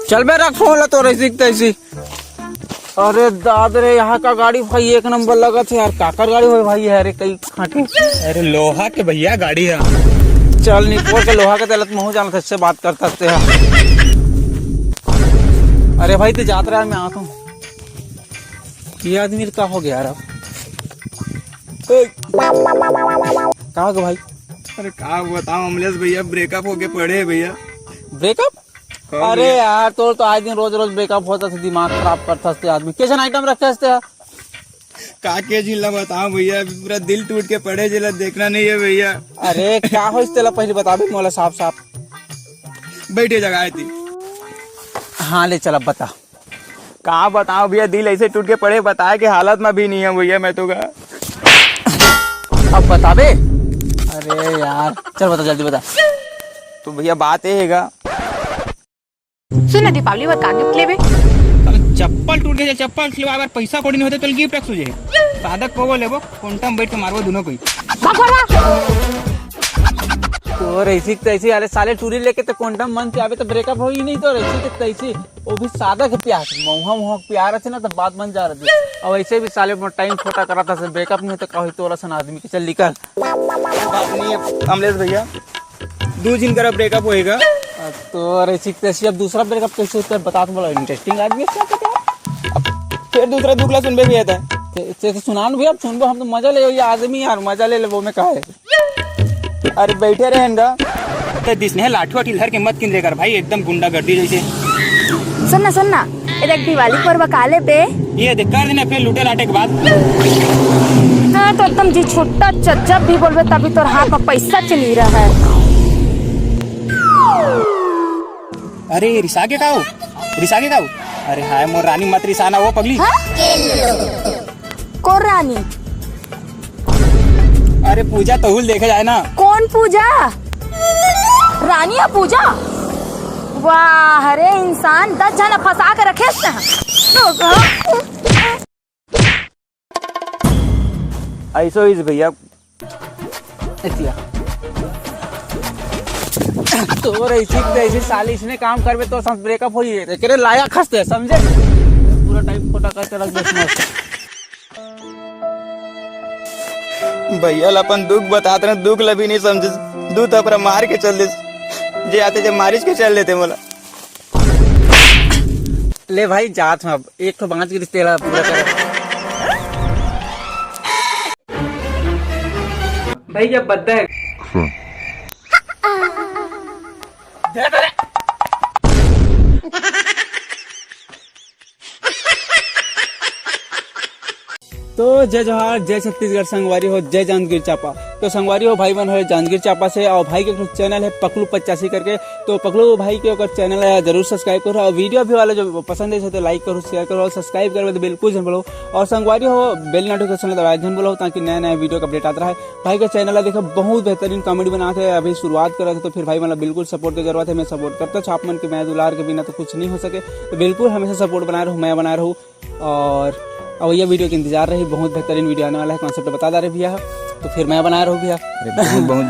चल बे रख फोन तो रही तैसी। अरे दाद रे यहाँ का गाड़ी भाई एक नंबर लगा थे यार। काकर गाड़ी हो भाई है अरे कई खाटे। अरे लोहा के भैया गाड़ी है। चल निकोर के लोहा के तलत महू जाना था, इससे बात कर सकते हैं। अरे भाई तो जात रहा है, मैं आता हूँ। ये आदमी का हो गया यार अब। कहा गया भाई? अरे क्या बताऊं अमलेश भैया, ब्रेकअप होके पड़े हैं भैया। ब्रेकअप? अरे यार तो आज दिन रोज रोज ब्रेकअप होता था, दिमाग खराब करता थे आदमी। कैसे आइटम रखे थे का के जिला बताओ भैया, पूरा दिल टूट के पड़े जिला, देखना नहीं है भैया। अरे क्या हो तेला पहले बता दे मोला साफ साफ। बैठे जगह थी। हाँ ले चल अब बता। कहाँ बताओ भैया, दिल ऐसे टूट के पड़े, बताया कि हालत में भी नहीं है भैया मैं तो। अब बता बे। अरे यार चल बता जल्दी बता। तो भैया बात ये है सुन दीपावली वर का गिफ्ट लेबे? चप्पल टूट गए, चप्पल सिलवा बार पैसा कोड़ी नहीं होते तो गिफ्ट रख सुझे सादा को लेबो, कोंटम बैठ के मारबो दोनों कोई। तो ऐसी तैसी अरे साले टूरी लेके तो कोंटम मन से आवे तो ब्रेकअप हो ही नहीं। तो ऐसी तो तैसी वो भी सादा के प्यार मौहा मौहा प्यार है ना, तो बात बन जा रही। और ऐसे भी साले टाइम छोटा करा था, ब्रेकअप नहीं तो कही तो सन आदमी के चल निकल। बात नहीं है अमलेश भैया, 2 दिन का ब्रेकअप होएगा। तो ऐसी तैसी अब दूसरा ब्रेकअप कैसे होता है बता। तुम बोला इंटरेस्टिंग आदमी है फिर दूसरा दुगला सुनबे भी आता है। सुनान भी अब सुनबो हम तो मजा ले। ये आदमी यार मजा ले वो में कहा है। अरे बैठे रहेगा तो दिसने लाठी वाठी लहर के मत किन कर भाई, एकदम गुंडागर्दी जैसे। सुनना ये देख दिवाली पर्व काले पे ये देख कर देना फिर लूटे लाटे के बाद। हाँ तो एकदम जी छोटा जब भी बोलबे तभी तो हाथ में पैसा चली रहा है। अरे रिसाके का हो, रिसाके का हो। अरे हाय मोर रानी मत रिसाना वो पगली। कौन रानी? अरे पूजा तहुल देखा जाए ना। कौन पूजा? रानी या पूजा? वाह अरे इंसान 10 जना फंसा कर रखे ऐसा ही भैया। तो ऐसी साली इसने काम करबे तो ब्रेकअप हो ही करे लाया खसते समझे। पूरा टाइम फोटा करके रख दे। भैया अपन दुख बताते ना, दुख लभी नहीं समझे। दू तो अपना मार के चल दे जे आते जब मारिश के चल लेते मोला। ले भाई जात में अब एक तो 5 के रिश्ते पूरा कर भाई। जब बद्दा है तो जय जोहार, जय छत्तीसगढ़, संगवारी हो, जय जांजगीर चांपा। तो संगवारी हो भाई बन हो जांजगीर चांपा से। और भाई के चैनल है पकलू 85 करके। तो पकलू भाई के अगर चैनल है जरूर सब्सक्राइब करो। और वीडियो भी वाले जो पसंद है तो लाइक करो, शेयर करो और सब्सक्राइब करो तो बिल्कुल जन बोलो। और संगवारी हो बेल नोटिफिकेशन दबाया जन बोलो ताकि नया नया वीडियो का अपडेट आता है। भाई का चैनल है देखो बहुत बेहतरीन कॉमेडी बनाते हैं। अभी शुरुआत कर रहे थे तो फिर भाई मतलब बिल्कुल सपोर्ट की जरूरत है। मैं सपोर्ट करता हूँ आप मन के, मैं दुलार के बिना तो कुछ नहीं हो सके। तो बिल्कुल हमेशा सपोर्ट बना रहूँ, मैं बना रहूँ। और ये वीडियो के इंतजार रही, बहुत बेहतरीन वीडियो आने वाला है। कॉन्सेप्ट बता रहे भैया तो फिर मैं बना रहा हूँ भैया। बहुत